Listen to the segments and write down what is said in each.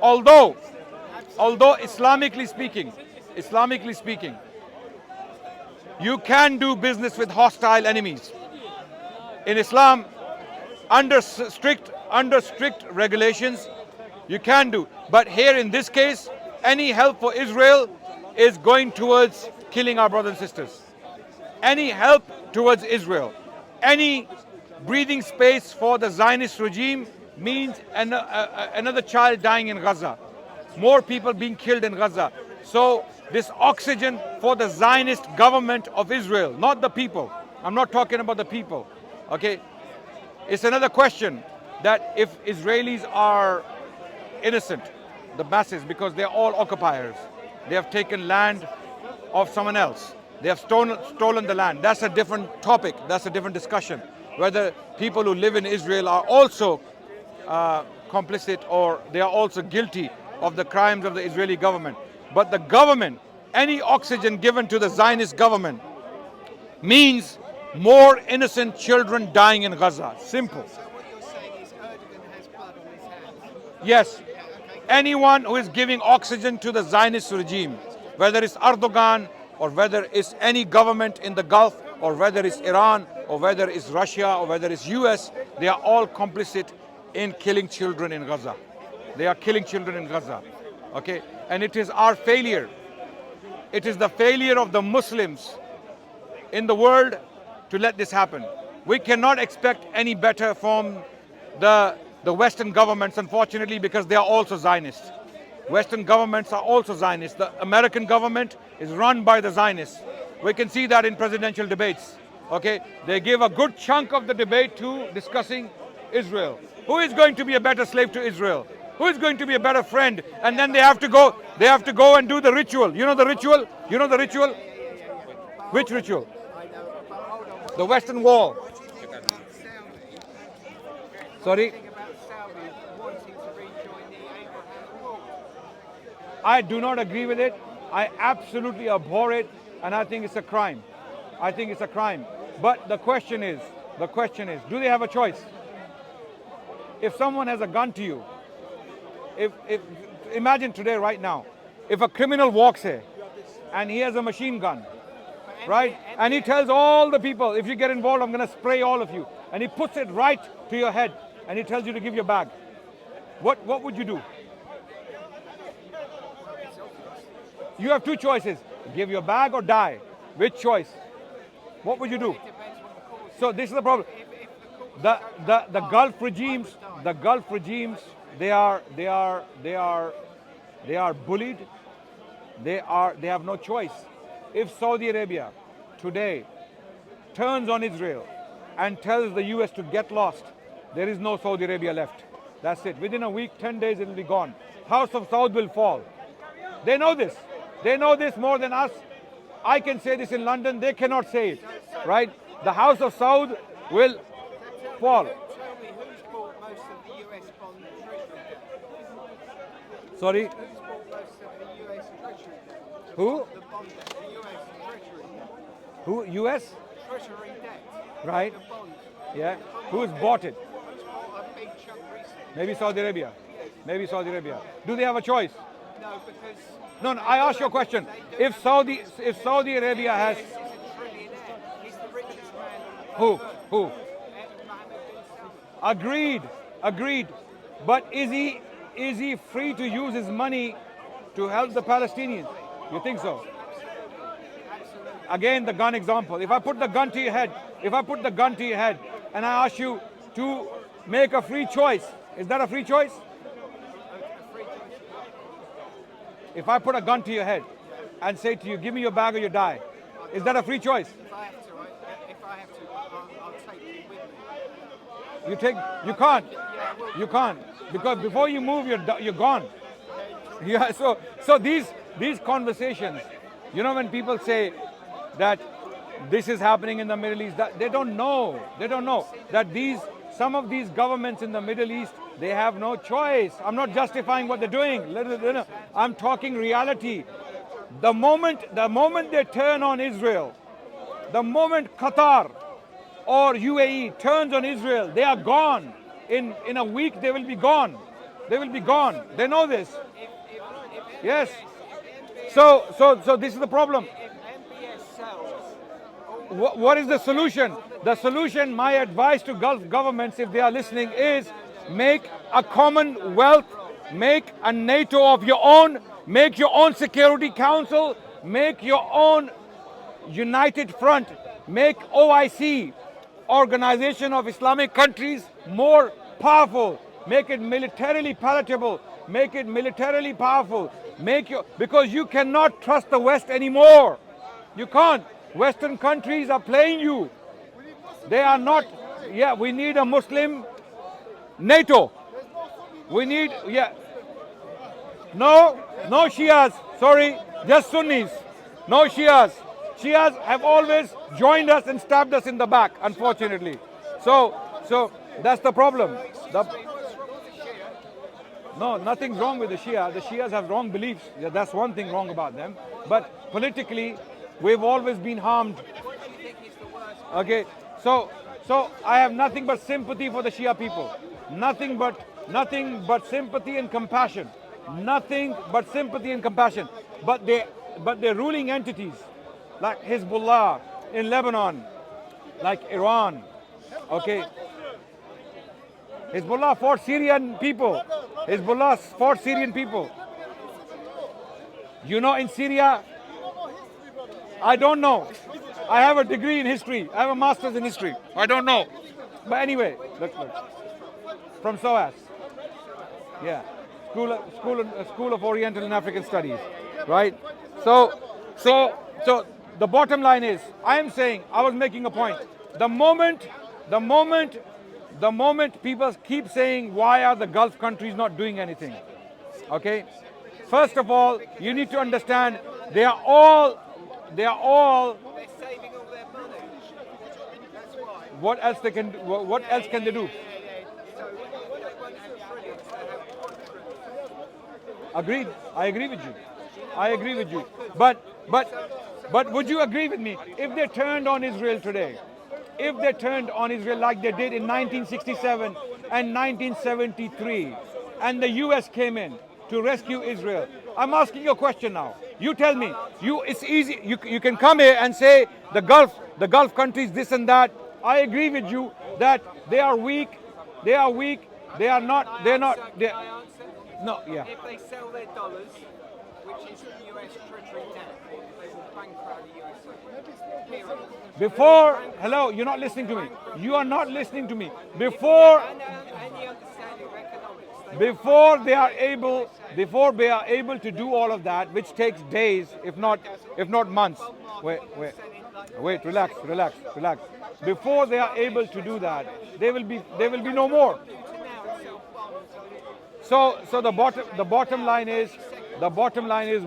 Although, Islamically speaking, you can do business with hostile enemies. In Islam, under strict regulations, you can do. But here in this case, any help for Israel is going towards killing our brothers and sisters. Any help towards Israel, any breathing space for the Zionist regime means another child dying in Gaza, more people being killed in Gaza. So this oxygen for the Zionist government of Israel, not the people. I'm not talking about the people. Okay, it's another question that if Israelis are innocent, the masses, because they're all occupiers, they have taken land of someone else. They have stolen the land. That's a different topic. That's a different discussion. Whether people who live in Israel are also complicit or they are also guilty of the crimes of the Israeli government. But the government, any oxygen given to the Zionist government means more innocent children dying in Gaza. Simple. So what you're saying is Erdogan has blood on his hands. Yes. Anyone who is giving oxygen to the Zionist regime, whether it's Erdogan or whether it's any government in the Gulf or whether it's Iran or whether it's Russia or whether it's US, they are all complicit in killing children in Gaza. They are killing children in Gaza. Okay? And it is our failure. It is the failure of the Muslims in the world to let this happen. We cannot expect any better from the Western governments, unfortunately, because they are also Zionists. Western governments are also Zionists. The American government is run by the Zionists. We can see that in presidential debates. Okay, they give a good chunk of the debate to discussing Israel. Who is going to be a better slave to Israel? Who is going to be a better friend? And then they have to go and do the ritual. You know the ritual? You know the ritual? Which ritual? The Western Wall. Sorry? I do not agree with it. I absolutely abhor it, and I think it's a crime. I think it's a crime. But the question is, do they have a choice? If someone has a gun to you, if imagine today, right now, if a criminal walks here and he has a machine gun, right? And he tells all the people, if you get involved, I'm going to spray all of you. And he puts it right to your head and he tells you to give your bag. What would you do? You have two choices. Give your bag or die. Which choice? What would you do? So this is the problem. The Gulf regimes, they are bullied. They have no choice. If Saudi Arabia today turns on Israel and tells the US to get lost, there is no Saudi Arabia left. That's it. Within a week, 10 days, it will be gone. House of Saud will fall. They know this. They know this more than us. I can say this in London. They cannot say it. Right? The House of Saud will fall. Tell me who's bought most of the US bond treasury debt? Sorry? Who's bought most of the US treasury debt? Who? The bond debt, the US treasury debt. Who? US? Treasury debt. Right. The bonds. Yeah. Who's bought it? Who's bought a big chunk recently? Maybe Saudi Arabia. Maybe Saudi Arabia. Do they have a choice? No, because No, I ask you a question. If Saudi Arabia has he's a trillionaire. He's the richest man on who? earth. Who? Mohammed bin Salman. Agreed. But is he free to use his money to help the Palestinians? You think so? Again, the gun example. If I put the gun to your head, and I ask you to make a free choice, is that a free choice? If I put a gun to your head and say to you, give me your bag or you die, is that a free choice? If I have to, I'll take you with me. You can't. You can't. Because before you move, you're gone. Yeah, so these conversations, you know, when people say that this is happening in the Middle East, that they don't know that some of these governments in the Middle East, they have no choice. I'm not justifying what they're doing. I'm talking reality. The moment they turn on Israel, the moment Qatar or UAE turns on Israel, they are gone. In a week they will be gone. They will be gone. They know this. If Yes. MBS, So this is the problem. if MBS sells What is the solution? The solution, my advice to Gulf governments, if they are listening, is make a commonwealth, make a NATO of your own, make your own Security Council, make your own united front, make OIC, Organization of Islamic Countries, more powerful, make it militarily palatable, make it militarily powerful, because you cannot trust the West anymore. You can't. Western countries are playing you. They are not. Yeah, we need a Muslim NATO. We need, yeah. No Shias. Sorry, just Sunnis. No Shias. Shias have always joined us and stabbed us in the back, unfortunately. So that's the problem. No, nothing's wrong with the Shia. The Shias have wrong beliefs. Yeah, that's one thing wrong about them. But politically, we've always been harmed. Okay, so I have nothing but sympathy for the Shia people. Nothing but sympathy and compassion. Nothing but sympathy and compassion. But they're ruling entities like Hezbollah in Lebanon, like Iran. Okay, Hezbollah fought Syrian people. Hezbollah fought Syrian people. You know, in Syria, I don't know. I have a degree in history. I have a master's in history. I don't know. But anyway, look. From SOAS. Yeah. School of Oriental and African Studies. Right? So the bottom line is, I was making a point. The moment people keep saying, why are the Gulf countries not doing anything? Okay? First of all, you need to understand they are all they're saving all their money. That's why. what else they can do? What else can they do? So they won't have trillions, they have quadrillions. Agreed. I agree with you. But would you agree with me if they turned on Israel today? If they turned on Israel like they did in 1967 and 1973, and the US came in to rescue Israel, I'm asking you a question now. You tell me. It's easy. You can come here and say the Gulf countries, this and that. I agree with you that they are weak. They are weak. They are not. They're not. Can I answer? No. Yeah. If they sell their dollars, which is the US Treasury debt, they will bankrupt the USA. Period. Hello, you're not listening to me. You are not listening to me. Before And the understanding of economics. before they are able to do all of that, which takes days, if not months. Wait, relax. Before they are able to do that, there will be no more. So the bottom line is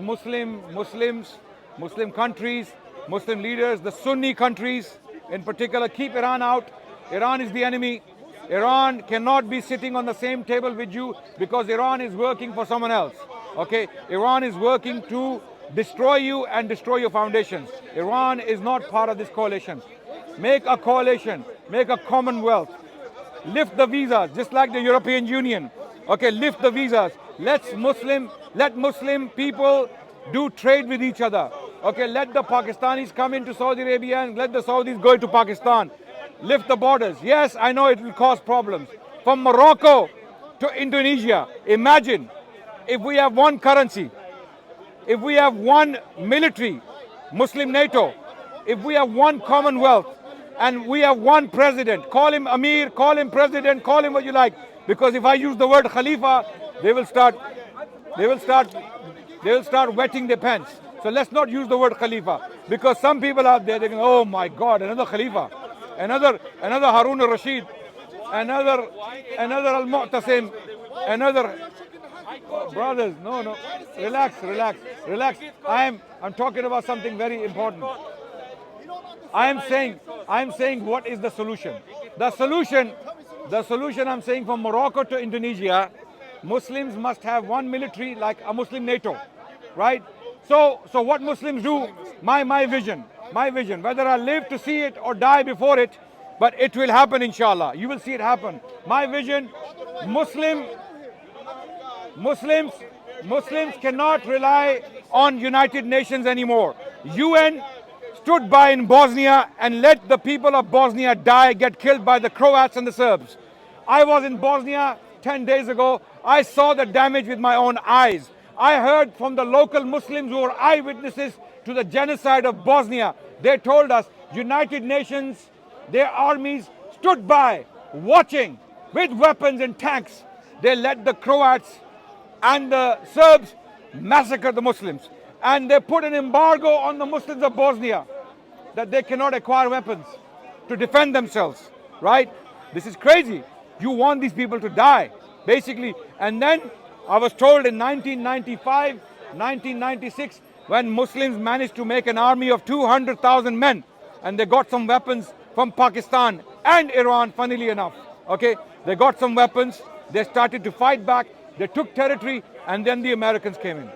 Muslim countries, Muslim leaders, the Sunni countries in particular, keep Iran out. Iran is the enemy. Iran cannot be sitting on the same table with you because Iran is working for someone else. Okay? Iran is working to destroy you and destroy your foundations. Iran is not part of this coalition. Make a coalition, make a commonwealth. Lift the visas, just like the European Union. Okay, lift the visas. Let Muslim people do trade with each other. Okay, let the Pakistanis come into Saudi Arabia and let the Saudis go into Pakistan. Lift the borders. Yes, I know it will cause problems. From Morocco to Indonesia, imagine if we have one currency, if we have one military, Muslim NATO, if we have one commonwealth, and we have one president, call him Amir, call him president, call him what you like. Because if I use the word Khalifa, they will start wetting their pants. So let's not use the word Khalifa. Because some people out there, they're going, oh my God, another Khalifa, another Harun Rashid, another Al-Mu'tasim, another. Oh, brothers, no, relax. I'm talking about something very important. I'm saying what is the solution? The solution I'm saying, from Morocco to Indonesia, Muslims must have one military like a Muslim NATO, right? So what Muslims do, my vision, whether I live to see it or die before it, but it will happen inshallah. You will see it happen. My vision, Muslims, Muslims cannot rely on United Nations anymore. UN stood by in Bosnia and let the people of Bosnia die, get killed by the Croats and the Serbs. I was in Bosnia 10 days ago. I saw the damage with my own eyes. I heard from the local Muslims who were eyewitnesses to the genocide of Bosnia. They told us United Nations, their armies stood by watching with weapons and tanks. They let the Croats and the Serbs massacre the Muslims. And they put an embargo on the Muslims of Bosnia that they cannot acquire weapons to defend themselves, right? This is crazy. You want these people to die, basically. And then I was told in 1995, 1996, when Muslims managed to make an army of 200,000 men, and they got some weapons from Pakistan and Iran, funnily enough. Okay, they got some weapons, they started to fight back, they took territory, and then the Americans came in.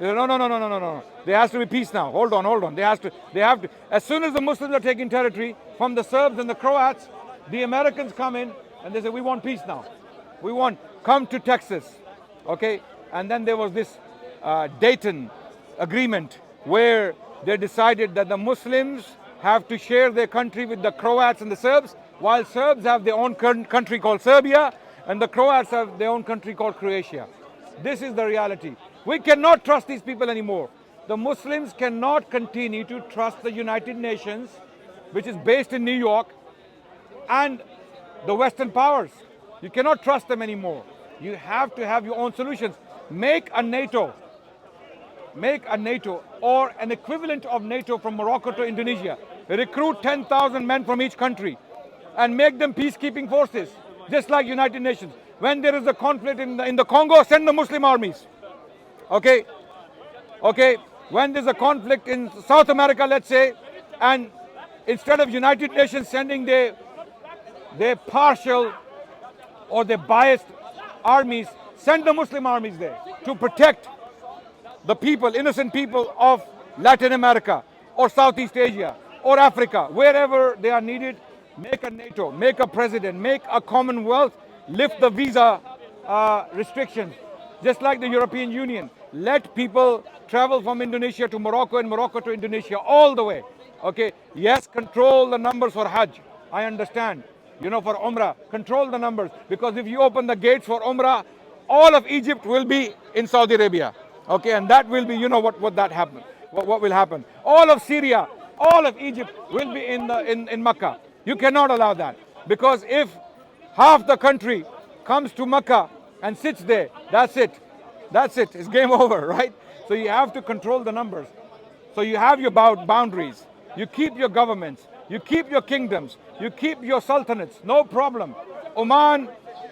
They said, no. There has to be peace now. Hold on. They have to. As soon as the Muslims are taking territory from the Serbs and the Croats, the Americans come in and they say, we want peace now. We want, come to Texas. Okay, and then there was this Dayton agreement where they decided that the Muslims have to share their country with the Croats and the Serbs, while Serbs have their own country called Serbia, and the Croats have their own country called Croatia. This is the reality. We cannot trust these people anymore. The Muslims cannot continue to trust the United Nations, which is based in New York, and the Western powers. You cannot trust them anymore. You have to have your own solutions. Make a NATO or an equivalent of NATO from Morocco to Indonesia. Recruit 10,000 men from each country and make them peacekeeping forces, just like United Nations. When there is a conflict in the Congo, send the Muslim armies. Okay? When there's a conflict in South America, let's say, and instead of United Nations sending their partial or their biased armies, send the Muslim armies there to protect the people, innocent people of Latin America or Southeast Asia or Africa, wherever they are needed. Make a NATO, make a president, make a Commonwealth, lift the visa restrictions, just like the European Union. Let people travel from Indonesia to Morocco and Morocco to Indonesia all the way. Okay, yes, control the numbers for Hajj. I understand. For Umrah, control the numbers, because if you open the gates for Umrah, all of Egypt will be in Saudi Arabia. Okay, and that will be, what will happen. All of Syria, all of Egypt will be in Mecca. You cannot allow that, because if half the country comes to Mecca and sits there, that's it. It's game over, right? So you have to control the numbers. So you have your boundaries. You keep your governments. You keep your kingdoms. You keep your sultanates. No problem. Oman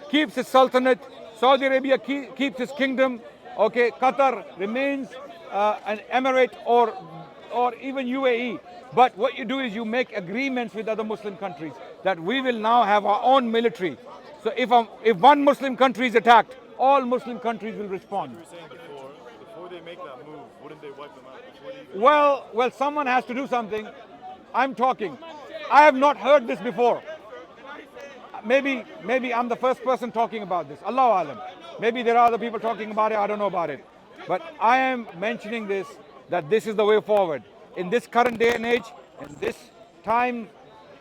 keeps its sultanate. Saudi Arabia keeps its kingdom. Okay, Qatar remains an emirate or even UAE. But what you do is you make agreements with other Muslim countries that we will now have our own military. So if one Muslim country is attacked, all Muslim countries will respond. You were saying before they make that move, wouldn't they wipe them out? Well, someone has to do something. I'm talking. I have not heard this before. Maybe I'm the first person talking about this. Allahu Alam. Maybe there are other people talking about it. I don't know about it. But I am mentioning this, that this is the way forward. In this current day and age, in this time,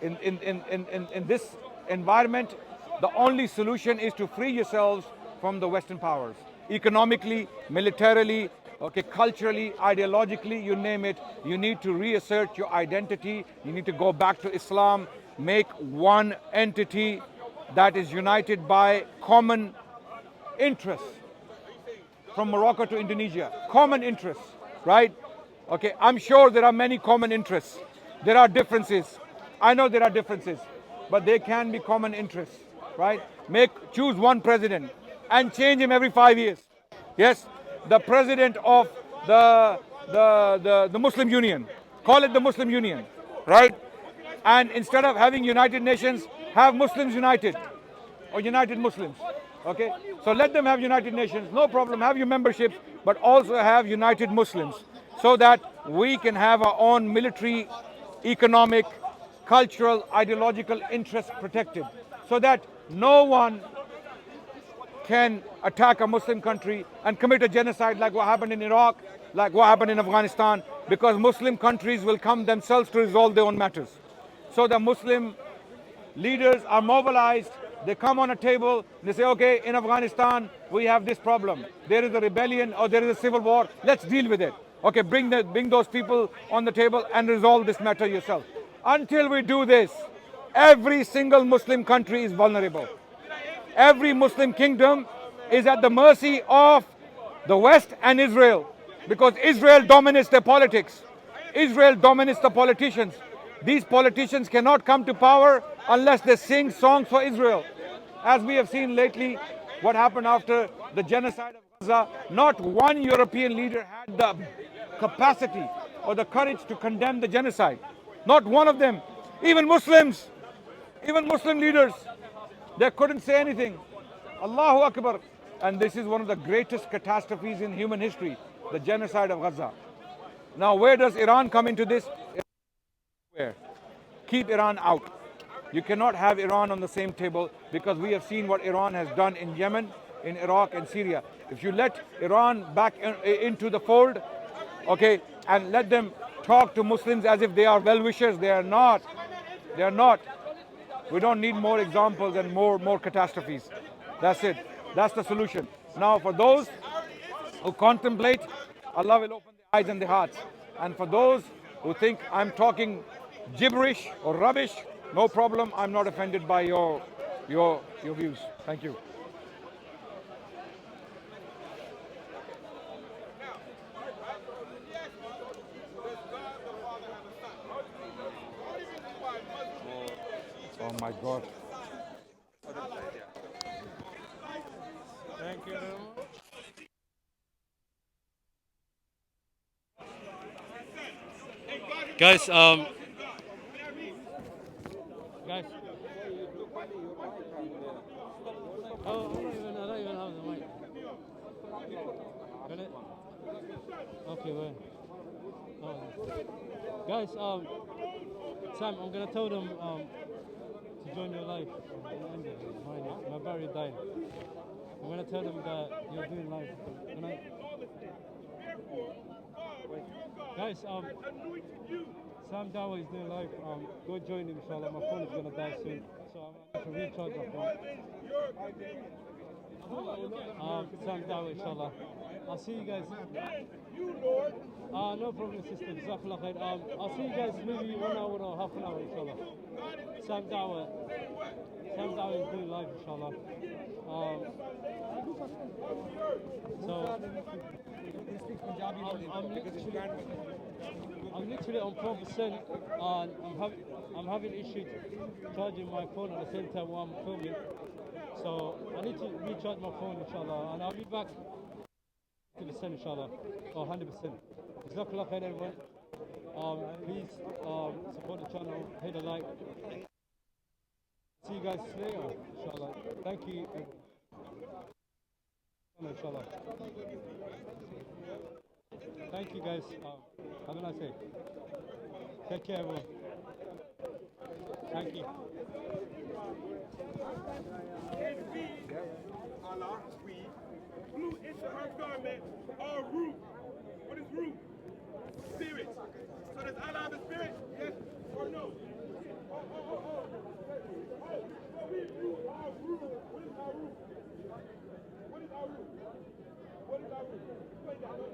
in this environment, the only solution is to free yourselves from the Western powers. Economically, militarily, culturally, ideologically, you name it. You need to reassert your identity. You need to go back to Islam. Make one entity that is united by common interests. From Morocco to Indonesia, common interests, right? Okay, I'm sure there are many common interests. There are differences. I know there are differences, but there can be common interests, right? Choose one president and change him every 5 years. Yes, the president of the Muslim Union, call it the Muslim Union, right? And instead of having United Nations, have Muslims United or United Muslims. Okay, so let them have United Nations, no problem, have your memberships, but also have United Muslims, so that we can have our own military, economic, cultural, ideological interests protected, so that no one can attack a Muslim country and commit a genocide like what happened in Iraq, like what happened in Afghanistan, because Muslim countries will come themselves to resolve their own matters. So the Muslim leaders are mobilized. They come on a table. They say, okay, in Afghanistan, we have this problem. There is a rebellion or there is a civil war. Let's deal with it. Okay, bring those people on the table and resolve this matter yourself. Until we do this, every single Muslim country is vulnerable. Every Muslim kingdom is at the mercy of the West and Israel, because Israel dominates their politics. Israel dominates the politicians. These politicians cannot come to power unless they sing songs for Israel. As we have seen lately, what happened after the genocide of Gaza, not one European leader had the capacity or the courage to condemn the genocide. Not one of them. Even Muslims, even Muslim leaders, they couldn't say anything. Allahu Akbar. And this is one of the greatest catastrophes in human history, the genocide of Gaza. Now, where does Iran come into this? Where? Keep Iran out. You cannot have Iran on the same table, because we have seen what Iran has done in Yemen, in Iraq and Syria. If you let Iran back into the fold, okay, and let them talk to Muslims as if they are well-wishers, they are not. They are not. We don't need more examples and more catastrophes. That's it. That's the solution. Now, for those who contemplate, Allah will open their eyes and their hearts. And for those who think I'm talking gibberish or rubbish, no problem. I'm not offended by your views. Thank you. Oh my God. Thank you very much. Guys, guys. Oh, I don't even have the mic. Got it? Okay, wait. Oh. Guys, Sam, I'm gonna tell them to join your life. My battery died. I'm gonna tell them that you're doing live. Guys, Sam Dawa is doing live. Go join him, inshallah. My phone is gonna die soon, so I'm going to recharge my phone. Sam Dawa, inshallah. I'll see you guys. No problem, sister. Jazakallah khair. I'll see you guys maybe 1 hour or half an hour, inshallah. Sam Dawa is doing live, inshallah. I'm literally on 4%, and I'm having issues charging my phone at the same time while I'm filming. So I need to recharge my phone, inshallah, and I'll be back 50%, inshallah, or 100%. Jazakallah khair, everyone. Please support the channel, hit a like. See you guys later, inshallah. Thank you, inshallah. Thank you, guys. Have a nice day. Take care, everyone. Thank you. Allah, we flew into her garment, our root. What is root? Spirit. So does Allah have a spirit? Yes or no? Our root. What is our root? What is our root? What is our root?